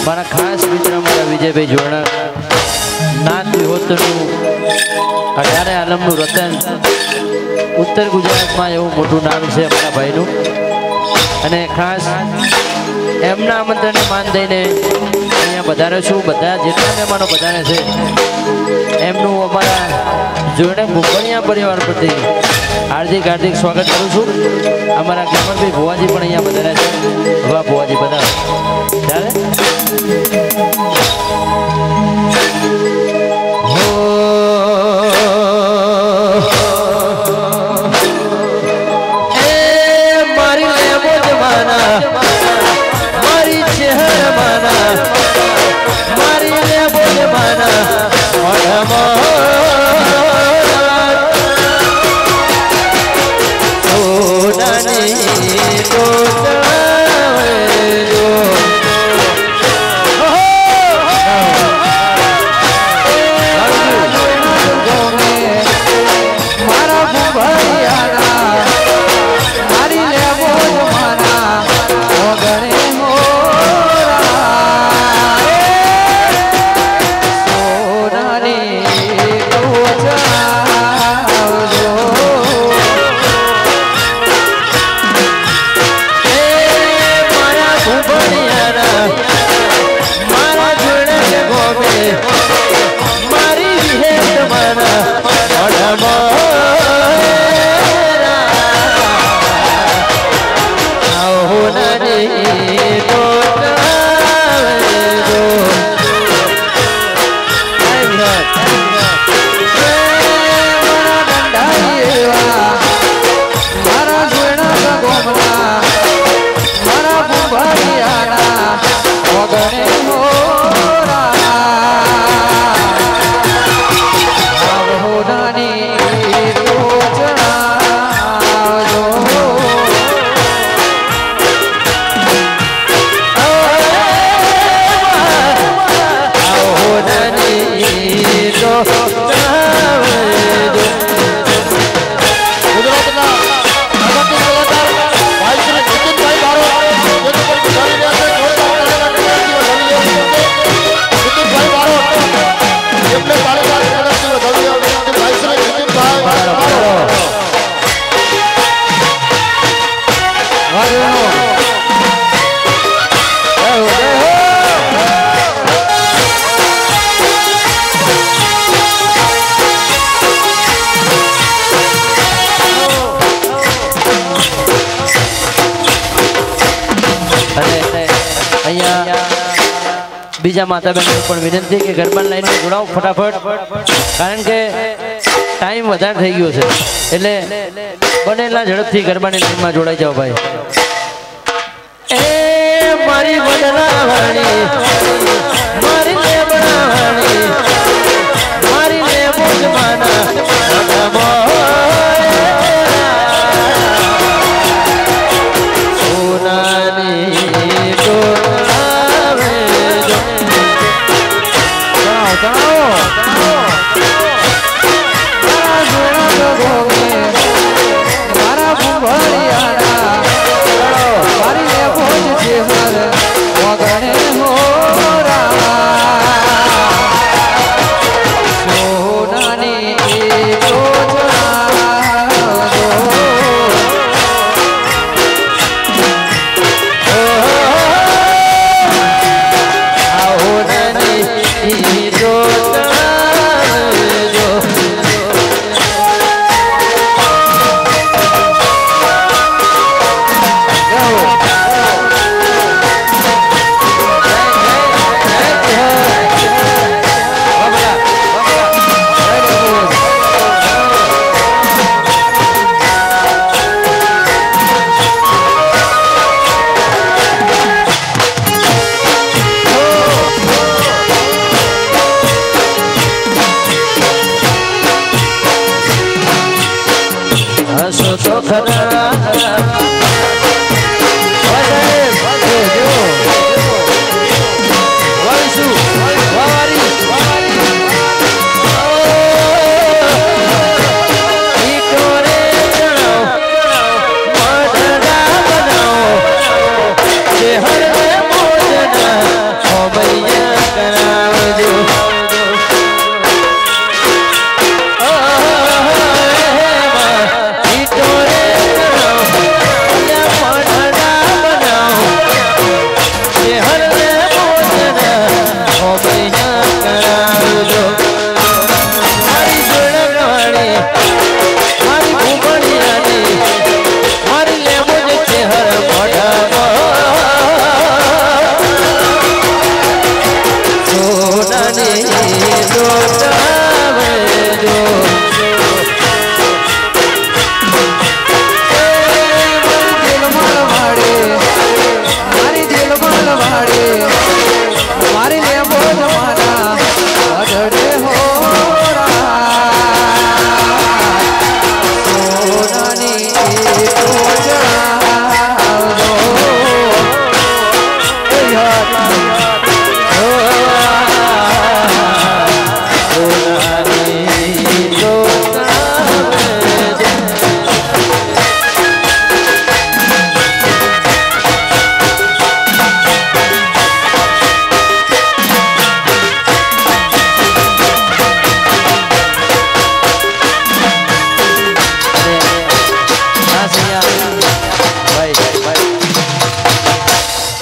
મારા ખાસ મિત્ર મારા વિજયભાઈ જોડા નાથ વિહોતરનું 18 આલમનું રતન ઉત્તર ગુજરાતમાં એવું મોટું નામ છે અમારા ભાઈનું અને ખાસ એમના આમંત્રણને માન દઈને અહીંયા વધારે છું બધા જેટલા મહેમાનો વધારે છે એમનું અમારા જોડે મુંબઈયા પરિવાર પરથી હાર્દિક હાર્દિક સ્વાગત કરું છું અમારા ગમનભાઈ ભુવાજી પણ અહીંયા વધારે છે વાહ ભુવાજી બધા ત્યારે બીજા માતાબેનને પણ વિનંતી કે ગરબાની લાઈનમાં જોડાઓ ફટાફટ કારણ કે ટાઈમ વધારે થઈ ગયો છે એટલે બનેલા ઝડપથી ગરબાની લાઈનમાં જોડાઈ જાઓ ભાઈ એ મારી બદલાવાણી મારી લેબડાવાણી મારી લેબો જમાના વગણે મોરા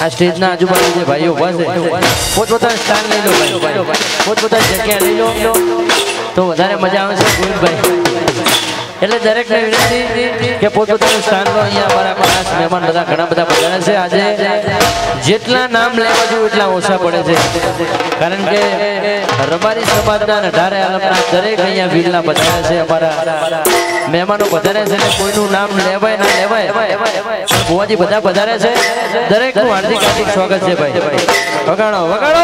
આ સ્ટેજના આજુબાજુ જે ભાઈઓ ઉભા છે પોતપોતાનું સ્થાન લઈ લો ભાઈ, પોતપોતાની જગ્યા લઈ લો તો વધારે મજા આવે છે ગોવિંદભાઈ। એટલે દરેકને વિનંતી કે પોતપોતાનું સ્થાન લો। અહીંયા અમારા ખાસ મહેમાન બધા ઘણા બધા પધાર્યા છે। આજે જેટલા નામ લેવા જોઈએ એટલા ઓછા પડે છે, કારણ કે રબારી સમાજના 18 આલમના દરેક અહીંયા વીરના પધાર્યા છે, અમારા મહેમાનો પધાર્યા છે, કોઈનું નામ લેવાય ના લેવાય બુવાજી બધા પધાર્યા છે। દરેકનું હાર્દિક હાર્દિક સ્વાગત છે ભાઈ। વગાડો વગાડો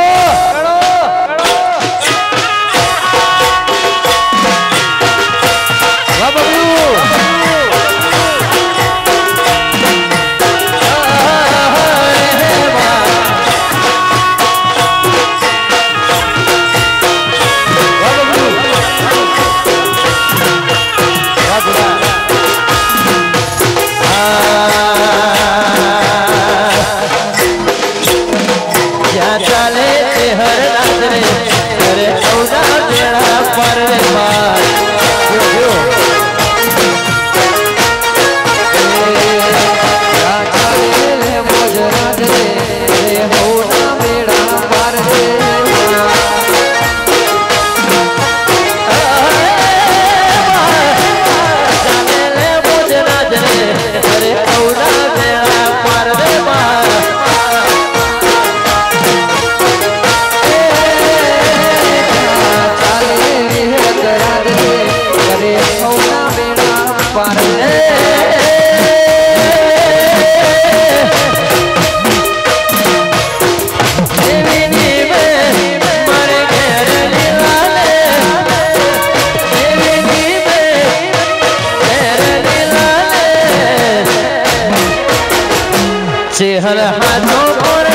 हर हाथों पर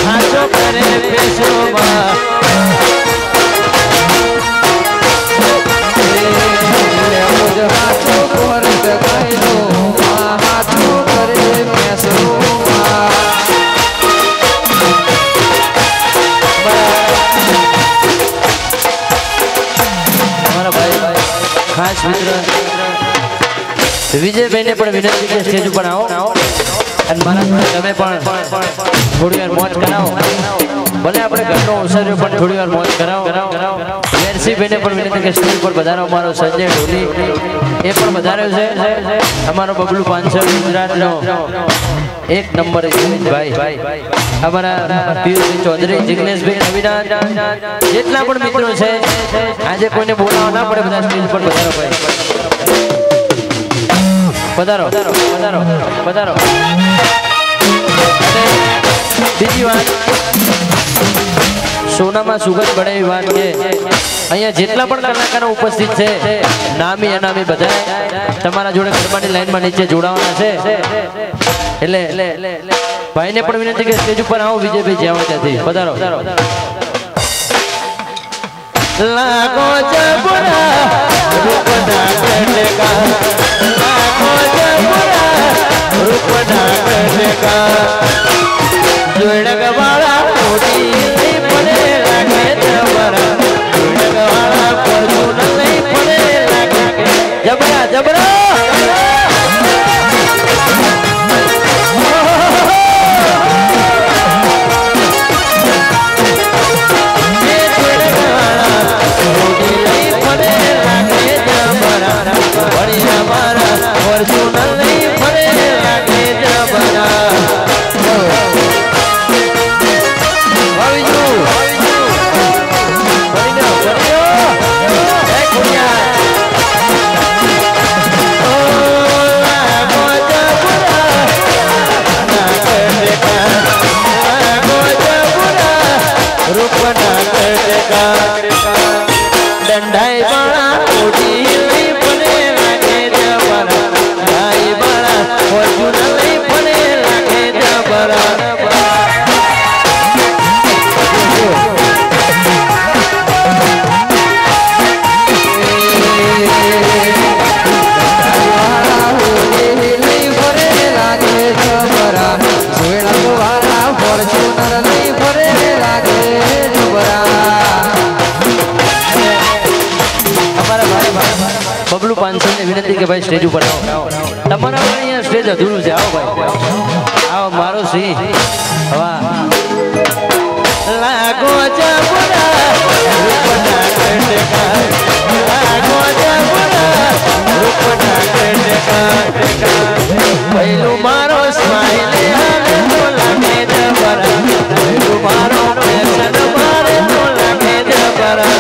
हाथों करे पेशोबा हाथों पर हाथों करे पेशोबा। हमारा भाई खास मित्र विजय भाई ने विनती के स्टेज पर आओ અને મારા તમે પણ થોડી વાર મોજ કરાવો, ભલે આપણે ઘરનો અવસર પણ થોડી વાર મોજ કરાવો। વેરસી ભાઈને પણ વિનંતી કે સ્ટેજ પર વધારો અમારો સંજય ઢોલી એ પણ વધાર્યો છે, અમારો બબલુ પાંચલ ગુજરાતનો એક નંબર ભાઈ, અમારા પિયુષભાઈ ચૌધરી, જિગ્નેશભાઈ, અવિનાશ, જેટલા પણ મિત્રો છે આજે કોઈને બોલાવવા ના પડે, બધા સ્ટેજ પર વધારો ભાઈ, પધારો પધારો પધારો। બીજી વાત સોનામાં સુગંધ પડે એવી વાત કે અહીંયા જેટલા પણ કલાકારો ઉપસ્થિત છે નામી અનામી બધા તમારા જોડે ગરબાની લાઈનમાં નીચે જોડાવાના છે, એટલે ભાઈને પણ વિનંતી કે સ્ટેજ ઉપર આવો વિજયભાઈ જ્યાં ત્યાંથી પધારો। લાગો જબરા રૂપ ડાકને કા, લાગો જબરા રૂપ ડાકને કા, જોડક વાળા મોટી લઈ પડે લાગે જબરા, જોડક વાળા પરજુન લઈ પડે લાગે જબરા જબરા। डंडाई बड़ा मोटी लई पड़े लागे जबरा, ढाई बड़ा फॉर्च्यून लई पड़े लागे जबरा। बबलू पांचल ने विनती के भाई स्टेज पर आओ, તમારા અહીંયા સ્ટેજ અધૂરું છે, આવો ભાઈ આવો મારો સિંહ હવા લાગો જબરા રૂપના કટકા લાગો જબરા રૂપના કટકા પહેલું મારો સ્માઈલ આવે તો લાગે જબરા પહેલું મારો ફેશન મારે તો લાગે જબરા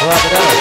Wow,